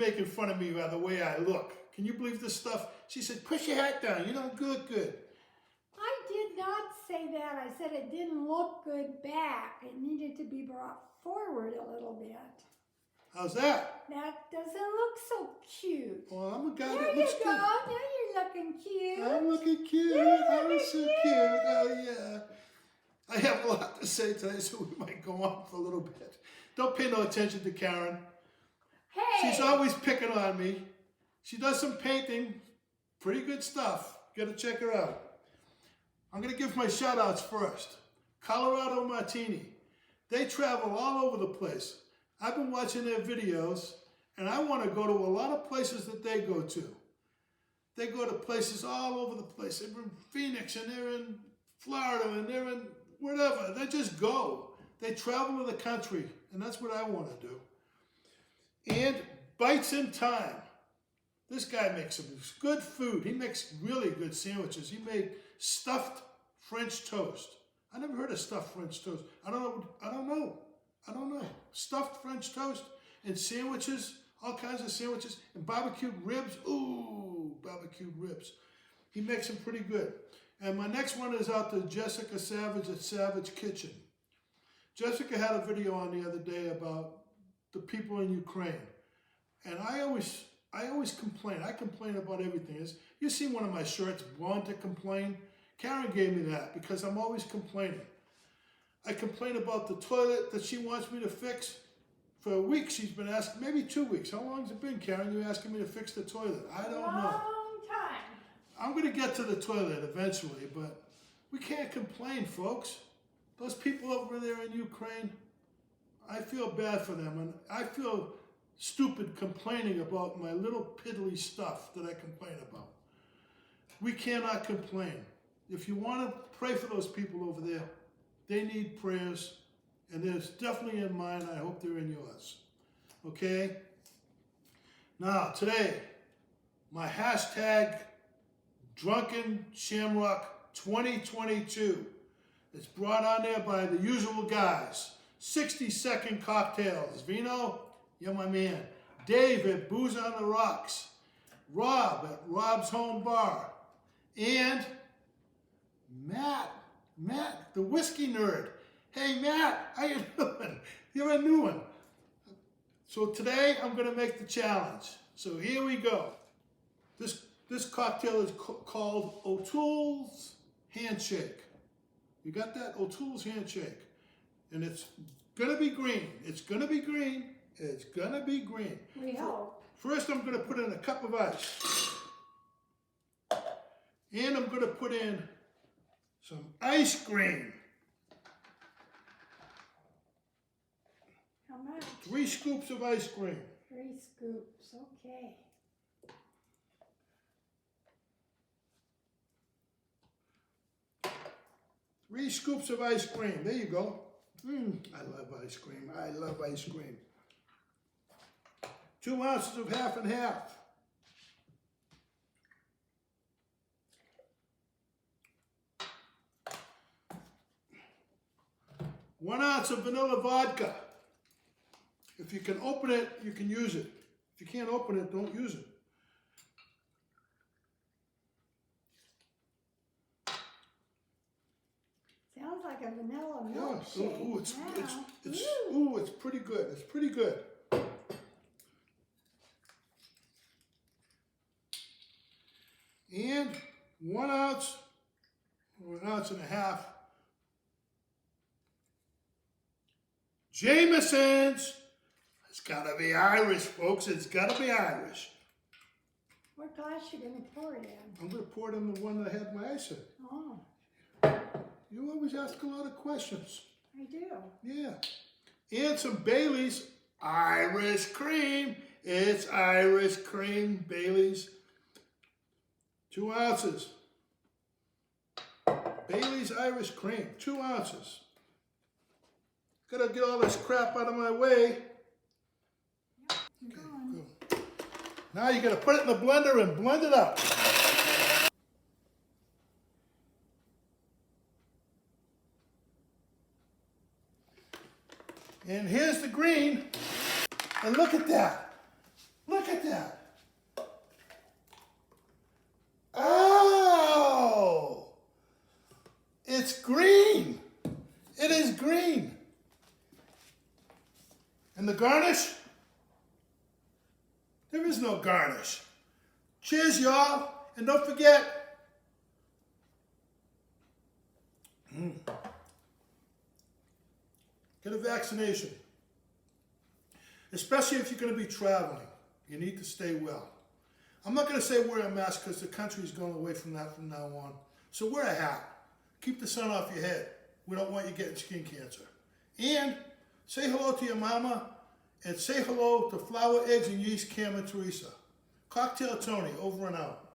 making fun of me by the way I look. Can you believe this stuff? She said, push your hat down. You don't look good. I did not say that. I said it didn't look good back. It needed to be brought forward a little bit. How's that? That doesn't look so cute. Well, I'm a guy There that you looks go. good. Now you're looking cute. I'm looking cute. I'm so cute. Oh, yeah. I have a lot to say today, so we might go on for a little bit. Don't pay no attention to Karen. Hey. She's always picking on me. She does some painting. Pretty good stuff. Got to check her out. I'm going to give my shout-outs first. Colorado Martini. They travel all over the place. I've been watching their videos, and I want to go to a lot of places that they go to. They go to places all over the place. They're in Phoenix, and they're in Florida, and they're in wherever. They just go. They travel to the country, and that's what I want to do. And Bites in Time. This guy makes some good food. He makes really good sandwiches. He made stuffed French toast. I never heard of stuffed French toast. I don't know. Stuffed French toast and sandwiches, all kinds of sandwiches, and barbecued ribs. Ooh, barbecued ribs. He makes them pretty good. And my next one is out to Jessica Savidge at Savidge Kitchen. Jessica had a video on the other day about the people in Ukraine. And I always complain. I complain about everything. You see one of my shirts, Born to Complain? Karen gave me that because I'm always complaining. I complain about the toilet that she wants me to fix. For a week, she's been asking, maybe 2 weeks. How long has it been, Karen? You asking me to fix the toilet? I don't know. Long time. I'm going to get to the toilet eventually, but we can't complain, folks. Those people over there in Ukraine, I feel bad for them, and I feel stupid complaining about my little piddly stuff that I complain about. We cannot complain. If you want to pray for those people over there, they need prayers, and there's definitely in mine. I hope they're in yours. Okay? Now, today, my hashtag Drunken Shamrock 2022. It's brought on there by the usual guys. 60-second cocktails. Vino, you're my man. Dave at Booze on the Rocks. Rob at Rob's Home Bar. And Matt, the whiskey nerd. Hey, Matt, how you doing? You're a new one. So today, I'm going to make the challenge. So here we go. This cocktail is called O'Toole's Handshake. You got that? O'Toole's Handshake. And it's going to be green. It's going to be green. It's going to be green. We hope. First, I'm going to put in a cup of ice. And I'm going to put in some ice cream. How much? 3 scoops of ice cream. 3 scoops. Okay. Three scoops of ice cream. There you go. I love ice cream. I love ice cream. 2 ounces of half and half. 1 ounce of vanilla vodka. If you can open it, you can use it. If you can't open it, don't use it. Sounds like a vanilla milkshake. Ooh, it's pretty good. It's pretty good. And 1 ounce, or 1.5 ounces. Jamesons. It's got to be Irish, folks. It's got to be Irish. What glass you going to pour it in? I'm going to pour it in the one that I had my ice in. Oh. You always ask a lot of questions. I do. Yeah. And some Bailey's Irish cream. It's Irish cream, Bailey's. 2 ounces. Bailey's Irish cream, 2 ounces. Gotta get all this crap out of my way. Okay, good. Now you gotta put it in the blender and blend it up. And here's the green. And look at that. Look at It's green. It is green. And the garnish? There is no garnish. Cheers, y'all. And don't forget, get a vaccination. Especially if you're going to be traveling. You need to stay well. I'm not going to say wear a mask because the country's going away from that from now on. So wear a hat. Keep the sun off your head. We don't want you getting skin cancer. And say hello to your mama and say hello to Flour, Eggs, and Yeast, Cam, and Teresa. Cocktail Tony, over and out.